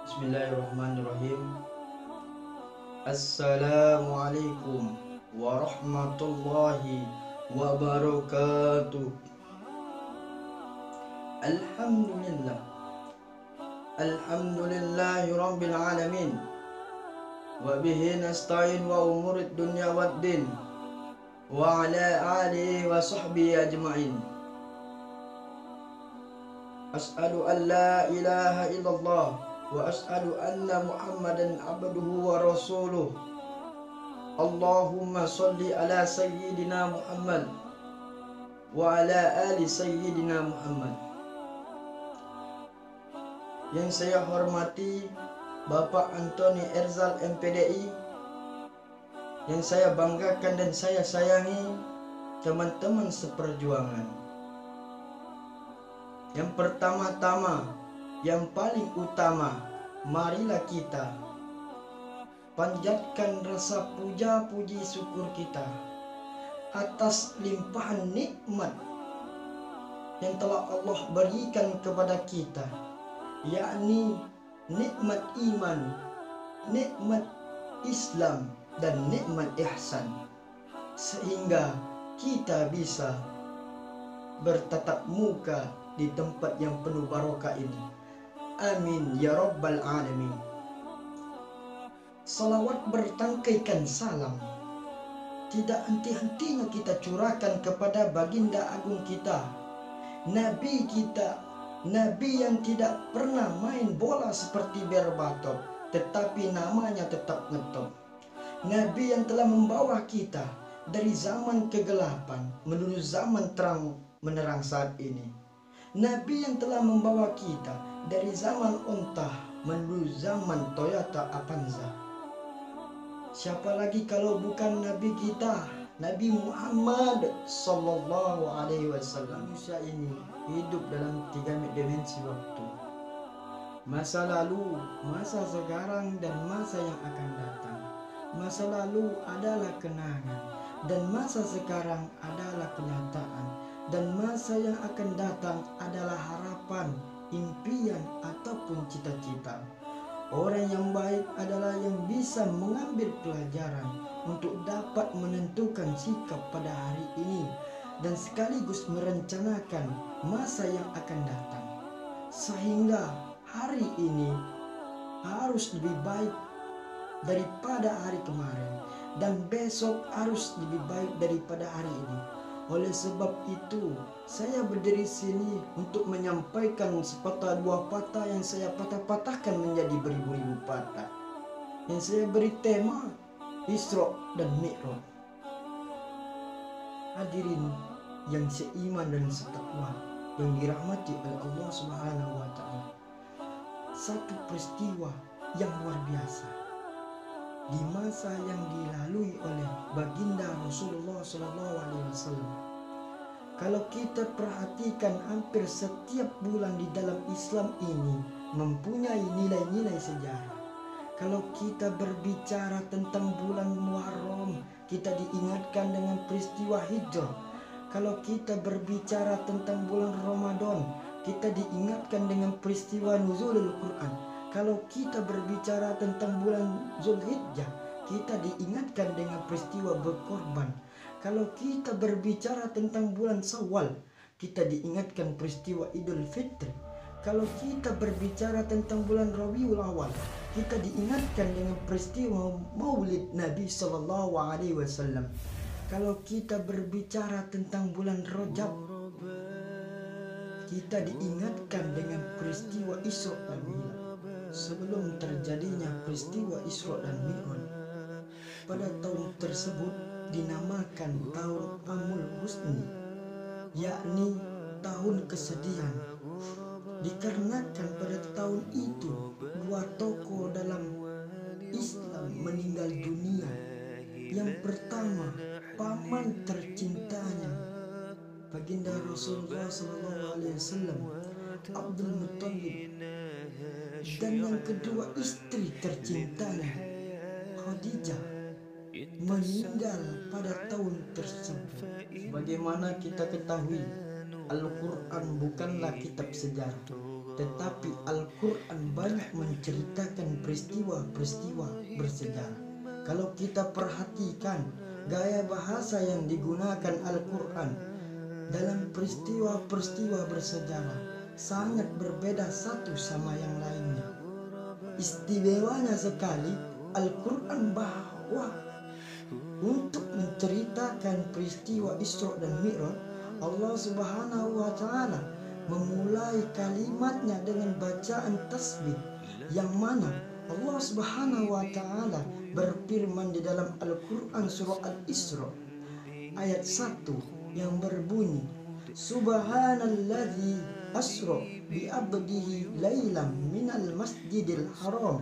Bismillahirrahmanirrahim. Assalamualaikum warahmatullahi wabarakatuh. Alhamdulillah. Alhamdulillahi rabbil alamin. Wa bihi nasta'in wa umurid dunya waddin. Wa ala alihi wa sahbihi ajma'in. As'adu an la ilaha illallah wa as'adu anna Muhammadan abduhu wa rasuluh. Allahumma salli ala sayyidina Muhammad wa ala ali sayyidina Muhammad. Yang saya hormati Bapak Antoni Erzal MPDI, yang saya banggakan dan saya sayangi teman-teman seperjuangan. Yang pertama-tama, yang paling utama, marilah kita panjatkan rasa puja-puji syukur kita atas limpahan nikmat yang telah Allah berikan kepada kita, yakni nikmat iman, nikmat Islam, dan nikmat ihsan, sehingga kita bisa bertatap muka di tempat yang penuh barokah ini. Amin ya rabbal alamin. Salawat bertangkaikan salam tidak henti-hentinya kita curahkan kepada baginda agung kita, Nabi kita, Nabi yang tidak pernah main bola seperti berbatot, tetapi namanya tetap ngetop. Nabi yang telah membawa kita dari zaman kegelapan menuju zaman terang menerang saat ini. Nabi yang telah membawa kita dari zaman unta menuju zaman Toyota Avanza. Siapa lagi kalau bukan Nabi kita, Nabi Muhammad Sallallahu Alaihi Wasallam. Manusia ini hidup dalam 3 dimensi waktu: masa lalu, masa sekarang, dan masa yang akan datang. Masa lalu adalah kenangan, dan masa sekarang adalah kenyataan, dan masa yang akan datang adalah harapan, impian, ataupun cita-cita. Orang yang baik adalah yang bisa mengambil pelajaran untuk dapat menentukan sikap pada hari ini dan sekaligus merencanakan masa yang akan datang, sehingga hari ini harus lebih baik daripada hari kemarin, dan besok harus lebih baik daripada hari ini. Oleh sebab itu, saya berdiri sini untuk menyampaikan sepatah dua patah yang saya patah-patahkan menjadi beribu-ribu patah. Yang saya beri tema Isra dan Mi'raj. Hadirin yang seiman dan setakwa yang dirahmati oleh Allah Subhanahu wa taala. Satu peristiwa yang luar biasa di masa yang dilalui oleh baginda Rasulullah SAW. Kalau kita perhatikan, hampir setiap bulan di dalam Islam ini mempunyai nilai-nilai sejarah. Kalau kita berbicara tentang bulan Muharram, kita diingatkan dengan peristiwa Hijrah. Kalau kita berbicara tentang bulan Ramadan, kita diingatkan dengan peristiwa Nuzulul Quran. Kalau kita berbicara tentang bulan Zulhijjah, kita diingatkan dengan peristiwa berkorban. Kalau kita berbicara tentang bulan Syawal, kita diingatkan peristiwa Idul Fitri. Kalau kita berbicara tentang bulan Rabiul Awal, kita diingatkan dengan peristiwa Maulid Nabi Sallallahu Alaihi Wasallam. Kalau kita berbicara tentang bulan Rajab, kita diingatkan dengan peristiwa Isra dan Mi'raj. Sebelum terjadinya peristiwa Isra dan Mi'raj, pada tahun tersebut dinamakan tahun Amul Husni, yakni tahun kesedihan, dikarenakan pada tahun itu dua tokoh dalam Islam meninggal dunia. Yang pertama, paman tercintanya baginda Rasulullah SAW, Abdul Muttalib, dan yang kedua istri tercintanya Khadijah meninggal pada tahun tersebut. Bagaimana kita ketahui, Al-Quran bukanlah kitab sejarah, tetapi Al-Quran banyak menceritakan peristiwa-peristiwa bersejarah. Kalau kita perhatikan gaya bahasa yang digunakan Al-Quran dalam peristiwa-peristiwa bersejarah sangat berbeda satu sama yang lainnya. Istimewanya sekali Al-Quran bahwa untuk menceritakan peristiwa Isra dan Mi'raj, Allah Subhanahu wa Ta'ala memulai kalimatnya dengan bacaan tasbih, yang mana Allah Subhanahu wa Ta'ala berfirman di dalam Al-Quran surah Al-Isra ayat 1 yang berbunyi, Subhanalladzi asra bi abdihi lailam minal masjidil haram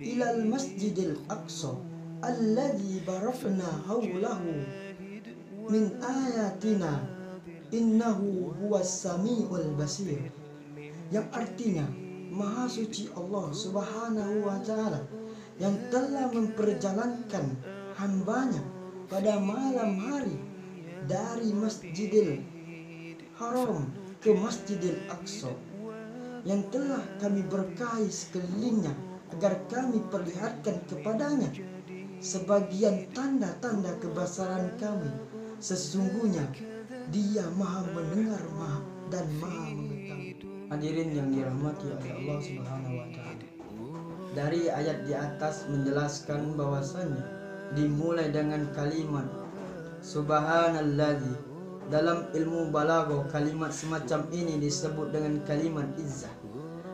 ilal masjidil aqsa alladzi barakna haulahu min ayatina innahu huwas samiul basir, yang artinya Maha suci Allah Subhanahu wa Ta'ala yang telah memperjalankan hambanya pada malam hari dari Masjidil Haram ke Masjidil Aqsa, yang telah kami berkahi sekelilingnya agar kami perlihatkan kepadanya sebagian tanda-tanda kebesaran kami. Sesungguhnya Dia Maha mendengar dan Maha mengetahui. Hadirin yang dirahmati oleh Allah Subhanahu wa Ta'ala, dari ayat di atas menjelaskan bahwasannya dimulai dengan kalimat Subhanalladzi. Dalam ilmu balaghah kalimat semacam ini disebut dengan kalimat izzah,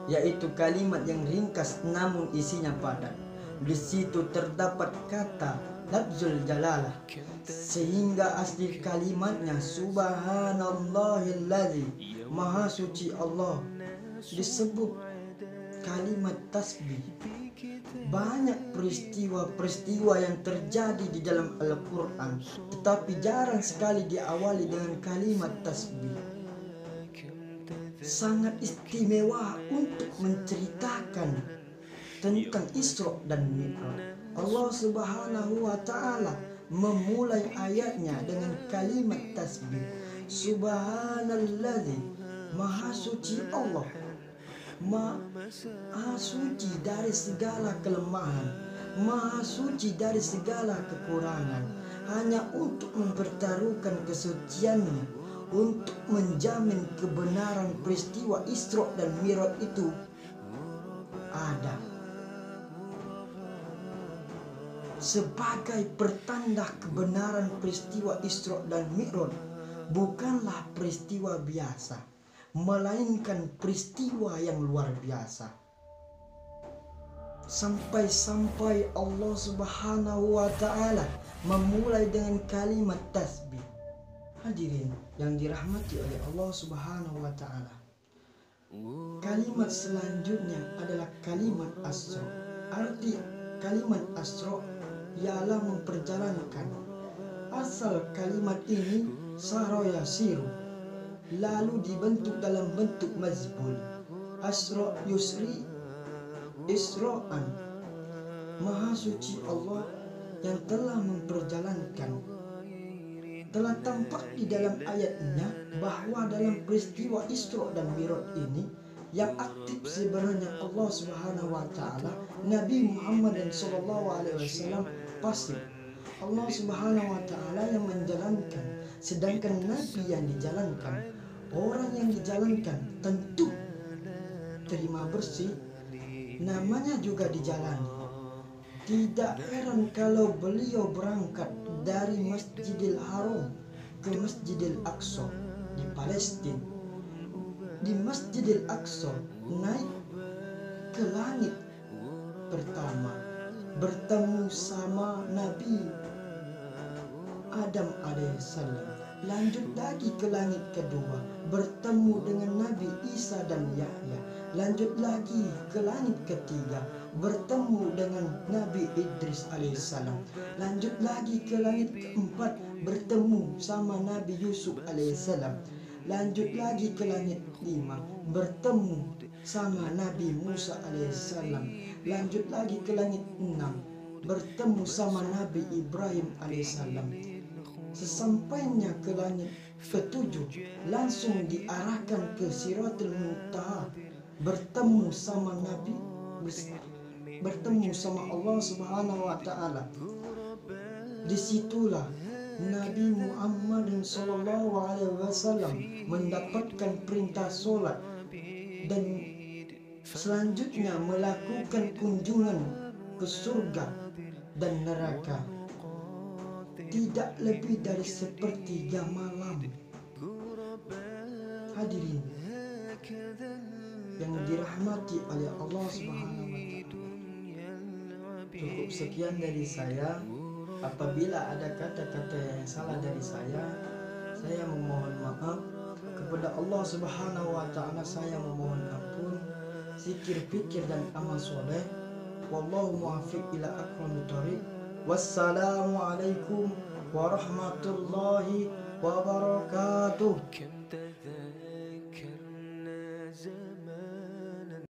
yaitu kalimat yang ringkas namun isinya padat. Di situ terdapat kata lafzul jalalah, sehingga asli kalimatnya Subhanallahilladzi, Maha suci Allah, disebut kalimat tasbih. Banyak peristiwa-peristiwa yang terjadi di dalam Al-Quran, tetapi jarang sekali diawali dengan kalimat tasbih. Sangat istimewa untuk menceritakan tentang Isra dan Mi'raj. Allah Subhanahu wa Ta'ala memulai ayatnya dengan kalimat tasbih. Subhanalladzi, Maha suci Allah, Maha suci dari segala kelemahan, Maha suci dari segala kekurangan, hanya untuk mempertaruhkan kesuciannya, untuk menjamin kebenaran peristiwa Isra dan Mi'raj itu ada. Sebagai pertanda kebenaran peristiwa Isra dan Mi'raj bukanlah peristiwa biasa, melainkan peristiwa yang luar biasa. Sampai-sampai Allah Subhanahu wa Ta'ala memulai dengan kalimat tasbih. Hadirin yang dirahmati oleh Allah Subhanahu wa Ta'ala, kalimat selanjutnya adalah kalimat asra. Arti kalimat asra ialah memperjalankan. Asal kalimat ini sara yasiru, lalu dibentuk dalam bentuk mazbul. Asra yusri isra'an, Maha suci Allah yang telah memperjalankan. Telah tampak di dalam ayatnya bahwa dalam peristiwa Isra dan Mi'raj ini yang aktif sebenarnya Allah Subhanahu wa Ta'ala, Nabi Muhammad SAW pasif. Allah Subhanahu wa Ta'ala yang menjalankan, sedangkan Nabi yang dijalankan. Orang yang dijalankan tentu terima bersih, namanya juga dijalani. Tidak heran kalau beliau berangkat dari Masjidil Haram ke Masjidil Aqsa di Palestina. Di Masjidil Aqsa naik ke langit pertama, bertemu sama Nabi Adam alaihissalam. Lanjut lagi ke langit kedua, bertemu dengan Nabi Isa dan Yahya. Lanjut lagi ke langit ketiga, bertemu dengan Nabi Idris alaihissalam. Lanjut lagi ke langit keempat, bertemu sama Nabi Yusuf alaihissalam. Lanjut lagi ke langit lima, bertemu sama Nabi Musa alaihissalam. Lanjut lagi ke langit enam, bertemu sama Nabi Ibrahim alaihissalam. Sesampainya ke langit ketujuh, langsung diarahkan ke Siratul Muntaha, bertemu sama Nabi, bertemu sama Allah Subhanahu wa taala. Disitulah Nabi Muhammad SAW mendapatkan perintah solat dan selanjutnya melakukan kunjungan ke surga dan neraka. Tidak lebih dari sepertiga malam. Hadirin yang dirahmati oleh Allah Subhanahu wa taala. Cukup sekian dari saya. Apabila ada kata-kata yang salah dari saya memohon maaf. Kepada Allah Subhanahu wa taala saya memohon ampun. Zikir, fikir dan amal soleh. Wallahu muwaffiq ila aqwamit thoriq. Wassalamualaikum warahmatullahi wabarakatuh.